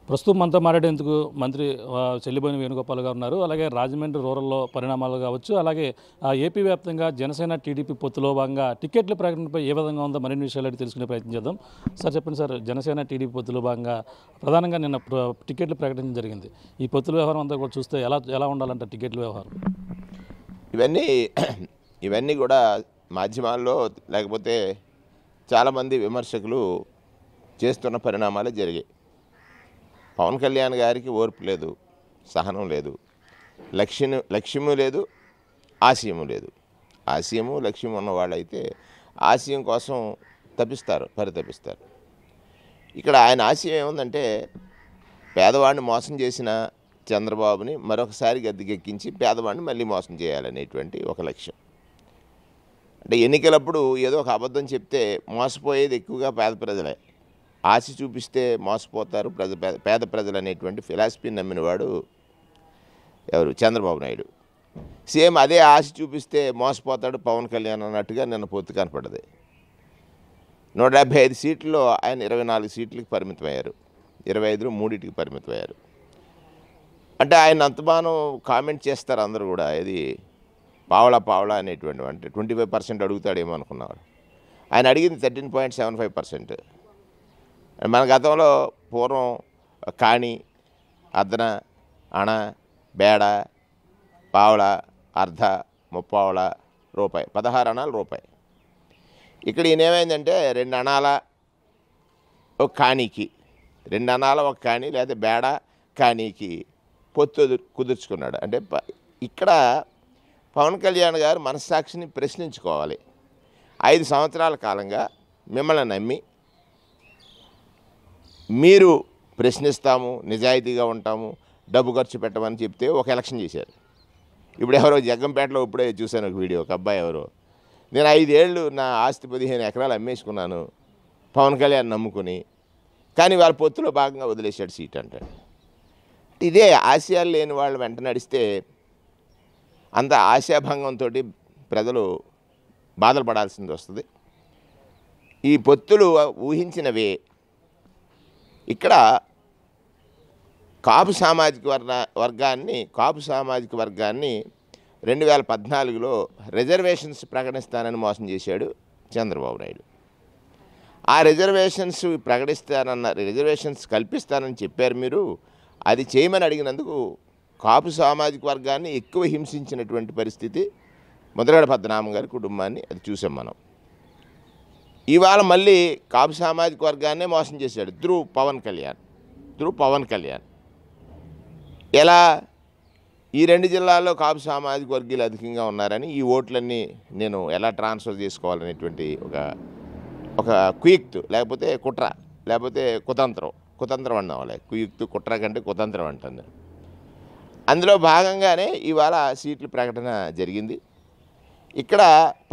ప్రస్తుతం మనతో మాట్లాడేందుకు మంత్రి చెల్లిబోయిన వేణుగోపాల్ గారు ఉన్నారు. అలాగే రాజమండ్రి రూరల్లో పరిణామాలు కావచ్చు, అలాగే ఏపీ వ్యాప్తంగా జనసేన టీడీపీ పొత్తులో భాగంగా టికెట్ల ప్రకటనపై ఏ విధంగా ఉందో మరిన్ని విషయాలు అయితే తెలుసుకునే ప్రయత్నం చేద్దాం. సార్ చెప్పండి సార్, జనసేన టీడీపీ పొత్తులో భాగంగా ప్రధానంగా నిన్న టికెట్లు ప్రకటించడం జరిగింది. ఈ పొత్తుల వ్యవహారం అంతా కూడా చూస్తే ఎలా ఉండాలంటే టికెట్ల వ్యవహారం ఇవన్నీ కూడా మాధ్యమాల్లో లేకపోతే చాలామంది విమర్శకులు చేస్తున్న పరిణామాలే జరిగాయి. పవన్ కళ్యాణ్ గారికి ఓర్పు లేదు, సహనం లేదు, లక్ష్యము లేదు, ఆశయము లేదు. ఆశయము లక్ష్యం ఉన్నవాళ్ళైతే ఆశయం కోసం పరితపిస్తారు. ఇక్కడ ఆయన ఆశయం ఏముందంటే పేదవాడిని మోసం చేసిన చంద్రబాబుని మరొకసారి గద్దెకెక్కించి పేదవాడిని మళ్ళీ మోసం చేయాలనేటువంటి ఒక లక్ష్యం. అంటే ఎన్నికలప్పుడు ఏదో ఒక అబద్ధం చెప్తే మోసపోయేది ఎక్కువగా పేద ప్రజలే. ఆశ చూపిస్తే మోసపోతారు పేద ప్రజలు అనేటువంటి ఫిలాసఫీని నమ్మినవాడు ఎవరు? చంద్రబాబు నాయుడు. సేమ్ అదే ఆశ చూపిస్తే మోసపోతాడు పవన్ కళ్యాణ్ అన్నట్టుగా నిన్న పొత్తు కనపడ్డది. 175 సీట్లలో ఆయన 24 సీట్లకి పరిమితమయ్యారు, 25లో 3టికి పరిమితమయ్యారు. అంటే ఆయన అంతమానం కామెంట్ చేస్తారు అందరూ కూడా. ఇది పావలా అనేటువంటి అంటే 25% అడుగుతాడేమో అనుకున్నారు. ఆయన అడిగింది 13.75%. మన గతంలో పూర్వం కాణి, అర్ధన, అణ, బేడ, పావల, అర్ధ, ముప్పావల, రూపాయి, 16 అణాలు రూపాయి. ఇక్కడ ఈయన ఏమైందంటే 2 అణాల ఒక కాణీకి, 2 అణాల ఒక కాణి లేదా బేడ కాణీకి పొత్తు కుదుర్చుకున్నాడు. అంటే ఇక్కడ పవన్ కళ్యాణ్ గారు మనస్సాక్షిని ప్రశ్నించుకోవాలి. 5 సంవత్సరాల కాలంగా మిమ్మల్ని నమ్మి మీరు ప్రశ్నిస్తాము, నిజాయితీగా ఉంటాము, డబ్బు ఖర్చు పెట్టమని చెప్తే ఒక ఎలక్షన్ చేశారు. ఇప్పుడు ఎవరో జగ్గంపేటలో ఇప్పుడే చూశాను ఒక వీడియో, ఒక అబ్బాయి ఎవరో, నేను 5 ఏళ్ళు నా ఆస్తి 15 ఎకరాలు అమ్మేసుకున్నాను పవన్ కళ్యాణ్ నమ్ముకుని, కానీ వాళ్ళ పొత్తులో భాగంగా వదిలేశాడు సీట్ అంటాడు. ఇదే ఆశయాలు లేని వాళ్ళు వెంట నడిస్తే అంత ఆశాభంగంతో ప్రజలు బాధలు పడాల్సింది వస్తుంది. ఈ పొత్తులు ఊహించినవే. ఇక్కడ కాపు సామాజిక వర్గాన్ని 2014లో రిజర్వేషన్స్ ప్రకటిస్తానని మోసం చేశాడు చంద్రబాబు నాయుడు. ఆ రిజర్వేషన్స్ కల్పిస్తానని చెప్పారు మీరు. అది చేయమని అడిగినందుకు కాపు సామాజిక వర్గాన్ని ఎక్కువ హింసించినటువంటి పరిస్థితి ముద్రగడ పద్మనాభం గారి కుటుంబాన్ని అది చూసాం మనం. ఇవాళ మళ్ళీ కాపు సామాజిక వర్గాన్నే మోసం చేశాడు త్రూ పవన్ కళ్యాణ్. ఎలా? ఈ 2 జిల్లాల్లో కాపు సామాజిక వర్గీయులు అధికంగా ఉన్నారని ఈ ఓట్లన్నీ నేను ఎలా ట్రాన్స్ఫర్ చేసుకోవాలనేటువంటి ఒక కుయుక్తు, లేకపోతే కుట్ర, లేకపోతే కుతంత్రం అన్నావాలి. కుయుక్తు కుట్ర కంటే కుతంత్రం అంటుంది. అందులో భాగంగానే ఇవాళ సీట్ల ప్రకటన జరిగింది. ఇక్కడ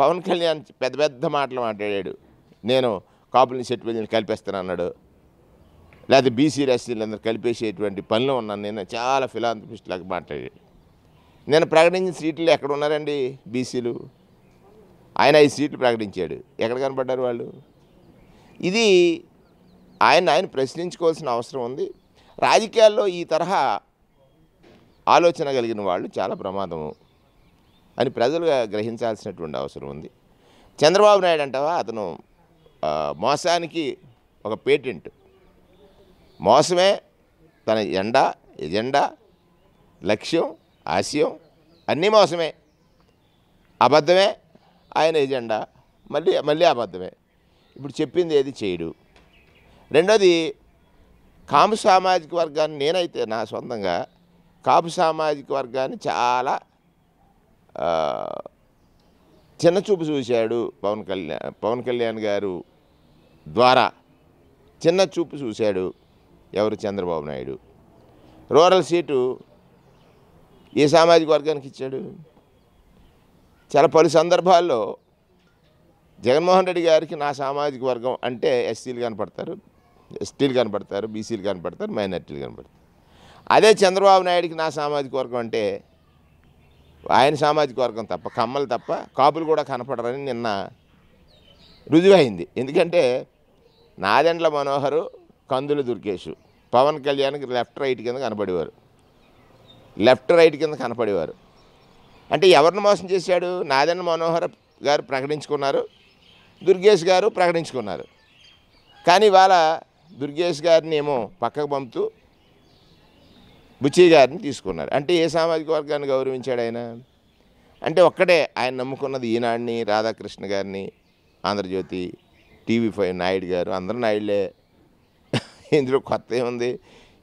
పవన్ కళ్యాణ్ పెద్ద మాటలు మాట్లాడాడు. నేను కాపుల్ని సెటిల్మెంట్ని కలిపేస్తాను అన్నాడు, లేదా బీసీ ఎస్సీలందరూ కలిపేసేటువంటి పనిలో ఉన్నాను నేను, చాలా ఫిలాంథ్రపిస్ట్ లాగా మాట్లాడాడు. నేను ప్రకటించిన సీట్లు ఎక్కడ ఉన్నారండి బీసీలు? ఆయన 5 సీట్లు ప్రకటించాడు, ఎక్కడ కనపడ్డారు వాళ్ళు? ఇది ఆయన ప్రశ్నించుకోవాల్సిన అవసరం ఉంది. రాజకీయాల్లో ఈ తరహా ఆలోచన కలిగిన వాళ్ళు చాలా ప్రమాదము అని ప్రజలు గ్రహించాల్సినటువంటి అవసరం ఉంది. చంద్రబాబు నాయుడు అంటావా, అతను మోసానికి ఒక పేటెంట్. మోసమే తన ఎజెండా, లక్ష్యం, ఆశయం అన్నీ మోసమే. అబద్ధమే ఆయన ఎజెండా, మళ్ళీ అబద్ధమే. ఇప్పుడు చెప్పింది ఏది చేయడు. రెండోది, కాపు సామాజిక వర్గాన్ని నేనైతే నా సొంతంగా కాపు సామాజిక వర్గాన్ని చాలా చిన్నచూపు చూశాడు పవన్ కళ్యాణ్ గారు ద్వారా. చిన్న చూపు చూశాడు ఎవరు? చంద్రబాబు నాయుడు. రూరల్ సీటు ఏ సామాజిక వర్గానికి ఇచ్చాడు? చాలా పలు సందర్భాల్లో జగన్మోహన్ రెడ్డి గారికి నా సామాజిక వర్గం అంటే ఎస్సీలు కనపడతారు, ఎస్టీలు కనపడతారు, బీసీలు కనపడతారు, మైనార్టీలు కనపడతారు. అదే చంద్రబాబు నాయుడికి నా సామాజిక వర్గం అంటే ఆయన సామాజిక వర్గం తప్ప, కమ్మలు తప్ప కాపులు కూడా కనపడరని నిన్న రుజువైంది. ఎందుకంటే నాదెండ్ల మనోహరు, కందుల దుర్గేషు పవన్ కళ్యాణ్కి లెఫ్ట్ రైట్ కింద కనపడేవారు. అంటే ఎవరిని మోసం చేశాడు? నాదెండ్ల మనోహర్ గారు ప్రకటించుకున్నారు, దుర్గేష్ గారు ప్రకటించుకున్నారు. కానీ ఇవాళ దుర్గేష్ గారిని ఏమో పక్కకు పంపుతూ బుచ్చి గారిని తీసుకున్నారు. అంటే ఏ సామాజిక వర్గాన్ని గౌరవించాడు ఆయన? అంటే ఒక్కటే ఆయన నమ్ముకున్నది ఈనాడిని, రాధాకృష్ణ గారిని, ఆంధ్రజ్యోతి, TV5 నాయుడు గారు, అందరూ నాయుడులే. ఇందులో కొత్త ఏముంది?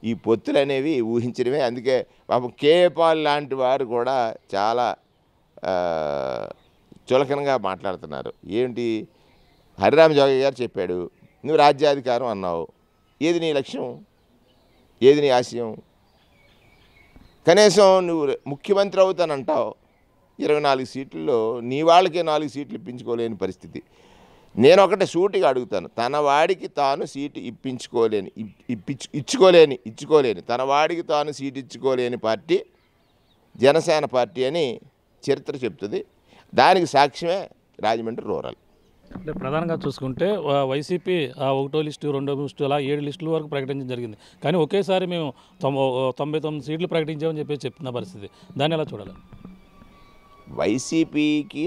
ఈ పొత్తులు అనేవి ఊహించడమే. అందుకే పాపం కేపాల్ లాంటి వారు కూడా చాలా చులకనగా మాట్లాడుతున్నారు. ఏంటి, హరిరామ జోగి గారు చెప్పాడు, నువ్వు రాజ్యాధికారం అన్నావు, ఏది నీ లక్ష్యం, ఏది నీ ఆశయం? కనీసం నువ్వు ముఖ్యమంత్రి అవుతానంటావు, 24 సీట్లలో నీ వాళ్ళకే 4 సీట్లు ఇప్పించుకోలేని పరిస్థితి. నేను ఒకటే సూటిగా అడుగుతాను, తన వాడికి తాను సీటు ఇచ్చుకోలేని తన వాడికి తాను సీటు ఇచ్చుకోలేని పార్టీ జనసేన పార్టీ అని చరిత్ర చెప్తుంది. దానికి సాక్ష్యమే రాజమండ్రి రూరల్. అంటే ప్రధానంగా చూసుకుంటే వైసీపీ 1వ లిస్టు, 2వ లిస్టు అలా 7 లిస్టుల వరకు ప్రకటించడం జరిగింది. కానీ ఒకేసారి మేము 99 సీట్లు ప్రకటించామని చెప్పేసి చెప్తున్న పరిస్థితి. దాన్ని ఎలా చూడాలి? వైసీపీకి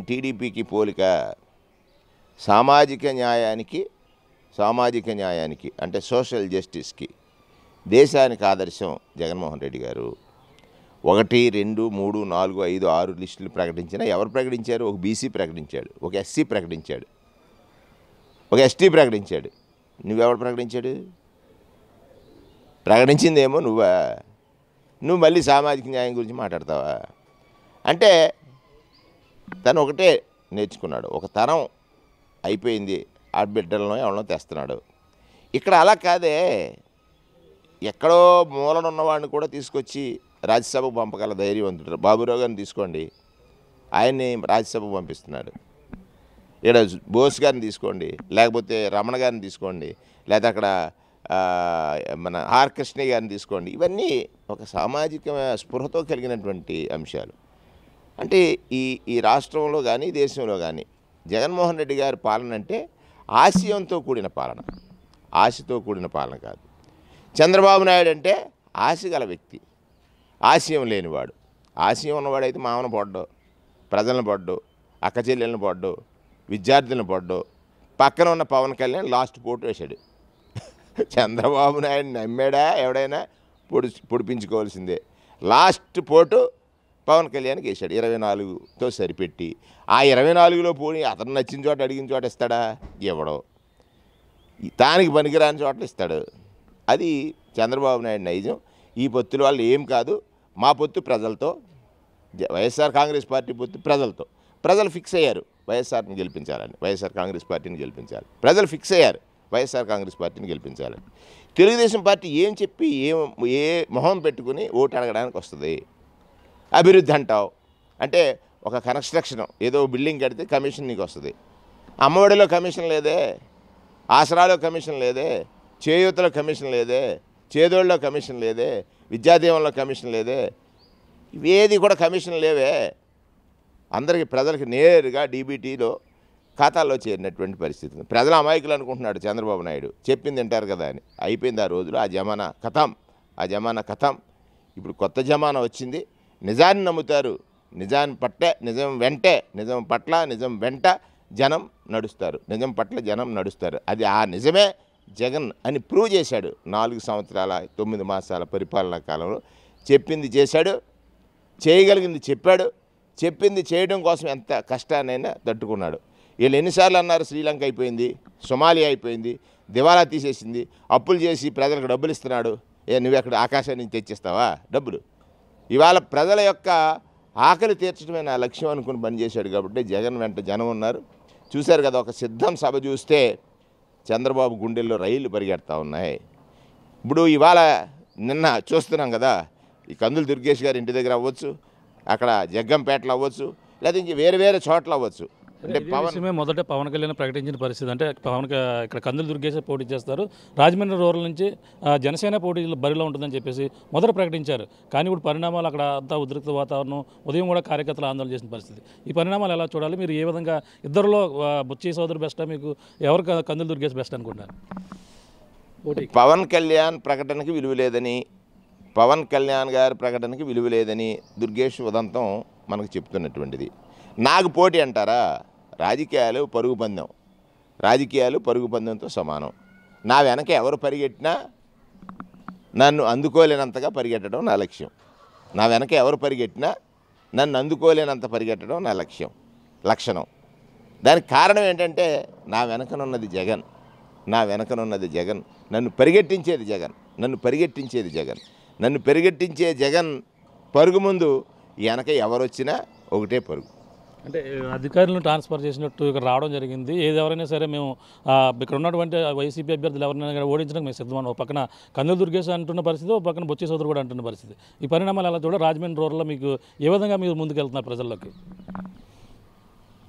టీడీపీకి పోలిక సామాజిక న్యాయానికి అంటే సోషల్ జస్టిస్కి, దేశానికి ఆదర్శం జగన్మోహన్ రెడ్డి గారు. 1, 2, 3, 4, 5, 6 లిస్టులు ప్రకటించినా ఎవరు ప్రకటించారు? ఒక బీసీ ప్రకటించాడు, ఒక ఎస్సీ ప్రకటించాడు, ఒక ఎస్టీ ప్రకటించాడు. నువ్వెవడు ప్రకటించాడు? ప్రకటించిందేమో నువ్వా? నువ్వు మళ్ళీ సామాజిక న్యాయం గురించి మాట్లాడతావా? అంటే తను ఒకటే నేర్చుకున్నాడు, ఒక తరం అయిపోయింది, ఆ బిడ్డలను ఎవరినో తెస్తున్నాడు. ఇక్కడ అలా కాదే, ఎక్కడో మూలన ఉన్నవాడిని కూడా తీసుకొచ్చి రాజ్యసభకు పంపగల ధైర్యవంతుడు. బాబురావు గారిని తీసుకోండి, ఆయన్ని రాజ్యసభకు పంపిస్తున్నాడు. ఇక్కడ బోస్ గారిని తీసుకోండి, లేకపోతే రమణ గారిని తీసుకోండి, లేకపోతే అక్కడ మన ఆర్ కృష్ణ గారిని తీసుకోండి. ఇవన్నీ ఒక సామాజిక స్పృహతో కలిగినటువంటి అంశాలు. అంటే ఈ రాష్ట్రంలో కానీ దేశంలో కానీ జగన్మోహన్ రెడ్డి గారి పాలన అంటే ఆశయంతో కూడిన పాలన, ఆశతో కూడిన పాలన కాదు. చంద్రబాబు నాయుడు అంటే ఆశ గల వ్యక్తి, ఆశయం లేనివాడు. ఆశయం ఉన్నవాడైతే మామను పడ్డు, ప్రజలను పడ్డు, అక్క చెల్లెలను పడ్డు, విద్యార్థులను పడ్డు. పక్కన ఉన్న పవన్ కళ్యాణ్ లాస్ట్ పోటు వేశాడు. చంద్రబాబు నాయుడు నమ్మాడా ఎవడైనా? పొడిపించుకోవాల్సిందే. లాస్ట్ పోటు పవన్ కళ్యాణ్కి వేశాడు 24తో సరిపెట్టి. ఆ 24లో పోయి అతను నచ్చిన చోట అడిగిన చోట ఇస్తాడా? ఇవ్వడం. దానికి పనికిరాని చోట్ల ఇస్తాడు. అది చంద్రబాబు నాయుడు నైజం. ఈ పొత్తుల వల్ల ఏం కాదు. మా పొత్తు ప్రజలతో, వైఎస్ఆర్ కాంగ్రెస్ పార్టీ పొత్తు ప్రజలతో. ప్రజలు ఫిక్స్ అయ్యారు వైఎస్ఆర్ని గెలిపించాలని, వైఎస్ఆర్ కాంగ్రెస్ పార్టీని గెలిపించాలి. ప్రజలు ఫిక్స్ అయ్యారు వైఎస్ఆర్ కాంగ్రెస్ పార్టీని గెలిపించాలని. తెలుగుదేశం పార్టీ ఏం చెప్పి ఏ మొహం పెట్టుకుని ఓటు అడగడానికి వస్తుంది? అభివృద్ధి అంటావు అంటే ఒక కన్స్ట్రక్షన్, ఏదో బిల్డింగ్ కడితే కమిషన్ నీకు వస్తుంది. అమ్మఒడిలో కమిషన్ లేదే, ఆసరాలో కమిషన్ లేదే, చేయూతలో కమిషన్ లేదే, చేదోళ్ళలో కమిషన్ లేదే, విద్యాదీవంలో కమిషన్ లేదే, ఇవేది కూడా కమిషన్ లేవే. అందరికీ ప్రజలకి నేరుగా డీబీటీలో ఖాతాల్లో చేరినటువంటి పరిస్థితి. ప్రజల అమాయకులు అనుకుంటున్నాడు చంద్రబాబు నాయుడు, చెప్పింది వింటారు కదా అని. అయిపోయింది ఆ రోజులు, ఆ జమానా ఖతం. ఇప్పుడు కొత్త జమానా వచ్చింది. నిజాన్ని నమ్ముతారు, నిజం పట్ల నిజం వెంట జనం నడుస్తారు, నిజం పట్ల జనం నడుస్తారు. అది ఆ నిజమే జగన్ అని ప్రూవ్ చేశాడు 4 సంవత్సరాల 9 మాసాల పరిపాలనా కాలంలో. చెప్పింది చేశాడు, చేయగలిగింది చెప్పాడు, చెప్పింది చేయడం కోసం ఎంత కష్టాన్నైనా తట్టుకున్నాడు. వీళ్ళు ఎన్నిసార్లు అన్నారు శ్రీలంక అయిపోయింది, సొమాలియా అయిపోయింది, దివాలా తీసేసింది, అప్పులు చేసి ప్రజలకు డబ్బులు ఇస్తున్నాడు. నువ్వెక్కడ ఆకాశాన్ని నుంచి తెచ్చిస్తావా డబ్బులు? ఇవాళ ప్రజల యొక్క ఆకలి తీర్చడమే నా లక్ష్యం అనుకుని పనిచేశాడు. కాబట్టి జగన్ వెంట జనం ఉన్నారు. చూశారు కదా, ఒక సిద్ధం సభ చూస్తే చంద్రబాబు గుండెల్లో రైళ్లు పరిగెడతా ఉన్నాయి. ఇప్పుడు ఇవాళ నిన్న చూస్తున్నాం కదా, ఈ కందులు దుర్గేష్ గారి ఇంటి దగ్గర అవ్వచ్చు, అక్కడ జగ్గంపేటలో అవ్వచ్చు, లేదా ఇంక వేరే చోట్ల అవ్వచ్చు. అంటే మొదట పవన్ కళ్యాణ్ ప్రకటించిన పరిస్థితి అంటే ఇక్కడ కందులు దుర్గేశ్ పోటీ చేస్తారు, రాజమండ్రి రూరల్ నుంచి జనసేన పోటీ బరిలో ఉంటుందని చెప్పేసి మొదట ప్రకటించారు. కానీ ఇప్పుడు పరిణామాలు అక్కడ అంతా ఉద్రిక్త వాతావరణం, ఉదయం కూడా కార్యకర్తలు ఆందోళన చేసిన పరిస్థితి. ఈ పరిణామాలు ఎలా చూడాలి? మీరు ఏ విధంగా, ఇద్దరిలో బుచ్చి సోదరు బెస్టా, మీకు ఎవరు కందులు దుర్గేశ్ బెస్ట్ అనుకుంటారు? పోటీకి పవన్ కళ్యాణ్ ప్రకటనకి విలువ లేదని, పవన్ కళ్యాణ్ గారి ప్రకటనకి విలువ లేదని దుర్గేష్ ఉదంతం మనకు చెప్తున్నటువంటిది. నాకు పోటీ అంటారా? రాజకీయాలు పరుగు పందెం, రాజకీయాలు పరుగు పందెంతో సమానం. నా వెనక ఎవరు పరిగెట్టినా నన్ను అందుకోలేనంతగా పరిగెట్టడం నా లక్ష్యం. నా వెనక ఎవరు పరిగెట్టినా నన్ను అందుకోలేనంత పరిగెట్టడం నా లక్షణం. దానికి కారణం ఏంటంటే నా వెనకనున్నది జగన్, నా వెనకనున్నది జగన్, నన్ను పరిగెట్టించేది జగన్, నన్ను పరిగెట్టించే జగన్ పరుగు ముందు వెనక ఎవరు వచ్చినా ఒకటే పరుగు. అంటే అధికారులను ట్రాన్స్ఫర్ చేసినట్టు ఇక్కడ రావడం జరిగింది. ఎవరైనా సరే మేము ఇక్కడ ఉన్నటువంటి వైసీపీ అభ్యర్థులు ఎవరైనా కానీ ఓడించడానికి మేము సిద్ధమని ఒక పక్కన కందులు దుర్గేష్ అంటున్న పరిస్థితి, ఒక పక్కన బొచ్చి సోదరు కూడా అంటున్న పరిస్థితి. ఈ పరిణామాలు ఎలా చూడ రాజమండ్రి రూరల్లో మీకు ఏ విధంగా మీరు ముందుకెళ్తున్నారు ప్రజల్లోకి?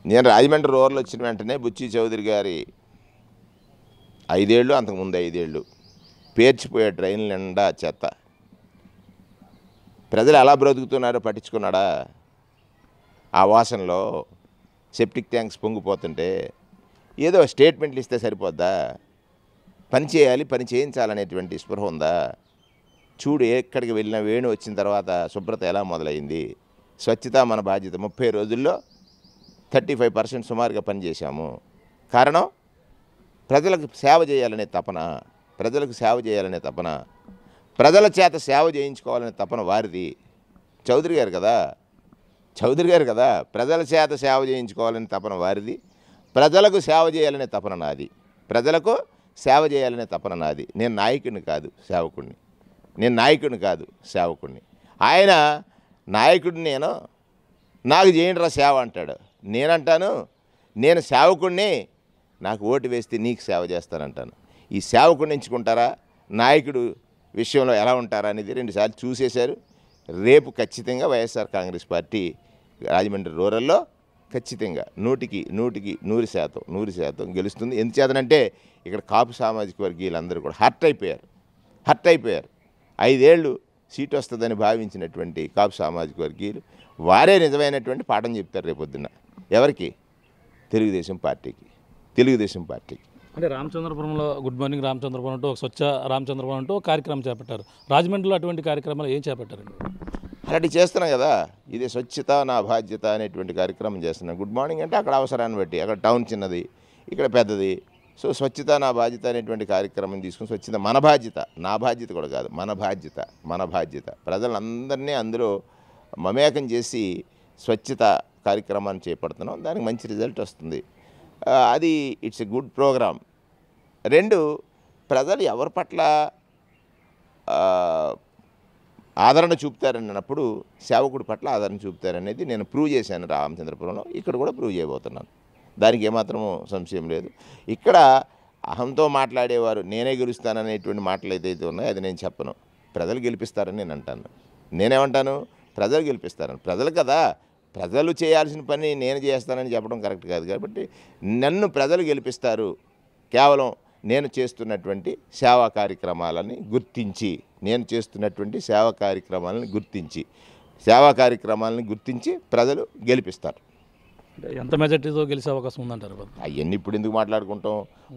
నేను రాజమండ్రి రూరల్ వచ్చిన వెంటనే బుచ్చి చౌదరి గారి 5 ఏళ్ళు, అంతకుముందు 5 ఏళ్ళు పేర్చిపోయే ట్రైన్ల నిండా చెత్త. ప్రజలు ఎలా బ్రతుకుతున్నారో పట్టించుకున్నాడా? ఆ వాసనలో సెప్టిక్ ట్యాంక్స్ పొంగిపోతుంటే ఏదో స్టేట్మెంట్లు ఇస్తే సరిపోద్దా? పని చేయాలి, పని చేయించాలనేటువంటి స్పృహ ఉందా? చూడు, ఎక్కడికి వెళ్ళినా వేణు వచ్చిన తర్వాత శుభ్రత ఎలా మొదలైంది. స్వచ్ఛత మన బాధ్యత. 30 రోజుల్లో 35% సుమారుగా పనిచేశాము. కారణం ప్రజలకు సేవ చేయాలనే తపన, ప్రజల చేత సేవ చేయించుకోవాలనే తపన వారిది. చౌదరి గారు కదా ప్రజల చేత సేవ చేయించుకోవాలనే తపన వారిది, ప్రజలకు సేవ చేయాలనే తపన నాది. నేను నాయకుడిని కాదు సేవకుడిని. ఆయన నాయకుడిని, నాకు చేయండి రా సేవ అంటాడు. నేనంటాను, నేను సేవకుడిని, నాకు ఓటు వేస్తే నీకు సేవ చేస్తానంటాను. ఈ సేవకుడిని ఎంచుకుంటారా, నాయకుడు విషయంలో ఎలా ఉంటారా అనేది 2 సార్లు చూసేశారు. రేపు ఖచ్చితంగా వైఎస్ఆర్ కాంగ్రెస్ పార్టీ రాజమండ్రి రూరల్లో ఖచ్చితంగా 100% గెలుస్తుంది. ఎందుచేతనంటే ఇక్కడ కాపు సామాజిక వర్గీయులందరూ కూడా హర్ట్ అయిపోయారు. 5 ఏళ్ళు సీటు వస్తుందని భావించినటువంటి కాపు సామాజిక వర్గీయులు వారే నిజమైనటువంటి పాఠం చెప్తారు రేపొద్దున. ఎవరికి? తెలుగుదేశం పార్టీకి. అంటే రామచంద్రపురంలో గుడ్ మార్నింగ్ రామచంద్రపురం అంటూ ఒక స్వచ్ఛ రామచంద్రపురం అంటూ ఒక కార్యక్రమం చేపట్టారు. రాజమండ్రిలో అటువంటి కార్యక్రమాలు ఏం చేపట్టారండి? అలాంటివి చేస్తున్నాం కదా. ఇది స్వచ్ఛత నా బాధ్యత అనేటువంటి కార్యక్రమం చేస్తున్నాం. గుడ్ మార్నింగ్ అంటే అక్కడ అవసరాన్ని బట్టి, అక్కడ టౌన్ చిన్నది, ఇక్కడ పెద్దది. సో స్వచ్ఛత నా బాధ్యత అనేటువంటి కార్యక్రమం తీసుకుని, స్వచ్ఛత మన బాధ్యత, నా బాధ్యత కూడా కాదు, మన బాధ్యత. ప్రజలందరినీ అందులో మమేకం చేసి స్వచ్ఛత కార్యక్రమాన్ని చేపడుతున్నాం. దానికి మంచి రిజల్ట్ వస్తుంది. అది ఇట్స్ ఎ గుడ్ ప్రోగ్రామ్. 2, ప్రజలు ఎవరి పట్ల ఆదరణ చూపుతారన్నప్పుడు సేవకుడి పట్ల ఆదరణ చూపుతారనేది నేను ప్రూవ్ చేశాను రామచంద్రపురంలో. ఇక్కడ కూడా ప్రూవ్ చేయబోతున్నాను. దానికి ఏమాత్రము సంశయం లేదు. ఇక్కడ అహంతో మాట్లాడేవారు నేనే గెలుస్తాననేటువంటి మాటలు ఏదైతే ఉన్నాయో అది నేను చెప్పను. ప్రజలు గెలిపిస్తారని నేను అంటాను. నేనేమంటాను? ప్రజలు గెలిపిస్తారని. ప్రజలు కదా, ప్రజలు చేయాల్సిన పని నేను చేస్తానని చెప్పడం కరెక్ట్ కాదు. కాబట్టి నన్ను ప్రజలు గెలిపిస్తారు కేవలం నేను చేస్తున్నటువంటి సేవా కార్యక్రమాలని గుర్తించి ప్రజలు గెలిపిస్తారు. ఎంత మెజార్టీతో గెలిచే అవకాశం ఉందంటారు? అవన్నీ ఇప్పుడు ఎందుకు మాట్లాడుకుంటాం?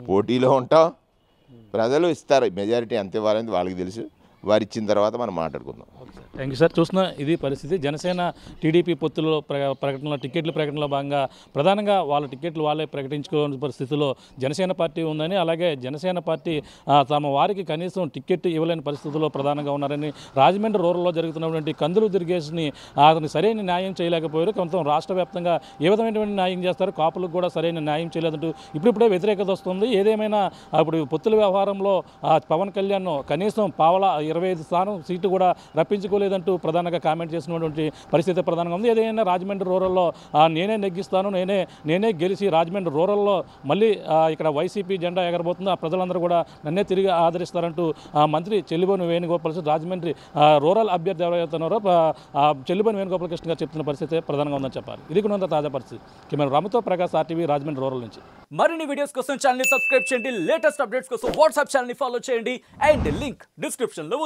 పోటీలో ఉంటాం, ప్రజలు ఇస్తారు. మెజారిటీ ఎంత ఇవ్వాలని వాళ్ళకి తెలుసు. వారు ఇచ్చిన తర్వాత మనం మాట్లాడుకుందాం. Thank you sir. చూస్తున్నా ఇది పరిస్థితి. జనసేన టీడీపీ పొత్తులో ప్రకటనలో టికెట్ల ప్రకటనలో భాగంగా ప్రధానంగా వాళ్ళ టికెట్లు వాళ్ళే ప్రకటించుకోని పరిస్థితిలో జనసేన పార్టీ ఉందని, అలాగే జనసేన పార్టీ తమ వారికి కనీసం టికెట్ ఇవ్వలేని పరిస్థితుల్లో ప్రధానంగా ఉన్నారని, రాజమండ్రి రూరల్లో జరుగుతున్నటువంటి కందులు దుర్గేష్ని అతని సరైన న్యాయం చేయలేకపోయారు. కొంత రాష్ట్ర వ్యాప్తంగా ఏ విధమైనటువంటి న్యాయం చేస్తారు, కాపులకు కూడా సరైన న్యాయం చేయలేదంటూ ఇప్పుడిప్పుడే వ్యతిరేకత వస్తుంది. ఏదేమైనా ఇప్పుడు పొత్తుల వ్యవహారంలో పవన్ కళ్యాణ్ కనీసం పావలా 25 సీటు కూడా రప్పించుకోలేదంటూ ప్రధానంగా కామెంట్ చేసినటువంటి పరిస్థితి ప్రధానంగా ఉంది. ఏదైనా రాజమండ్రి రూరల్లో నేనే నెగ్గిస్తాను, నేనే గెలిచి రాజమండ్రి రూరల్లో మళ్ళీ ఇక్కడ వైసీపీ జెండా ఎగరబోతుంది, ఆ ప్రజలందరూ కూడా నన్నే తిరిగి ఆదరిస్తారంటూ మంత్రి చెల్లిబోని వేణుగోపాల్ రాజమండ్రి రూరల్ అభ్యర్థి ఎవరైతే ఉన్నారో చెల్లిబోని వేణుగోపాలకృష్ణ గారు చెప్తున్న పరిస్థితి ప్రధానంగా ఉందని చెప్పాలి. ఇది కూడా తాజా పరిస్థితి. కెమెరా రామతో ప్రకాష్, RTV రాజమండ్రి రూరల్ నుంచి. మరిన్ని వీడియోస్ కోసం ఛానల్ ని సబ్స్క్రైబ్ చేయండి. లేటెస్ట్ అప్డేట్స్ కోసం వాట్సాప్ ఛానల్ ని ఫాలో చేయండి. అండ్ లింక్ డిస్క్రిప్షన్ లో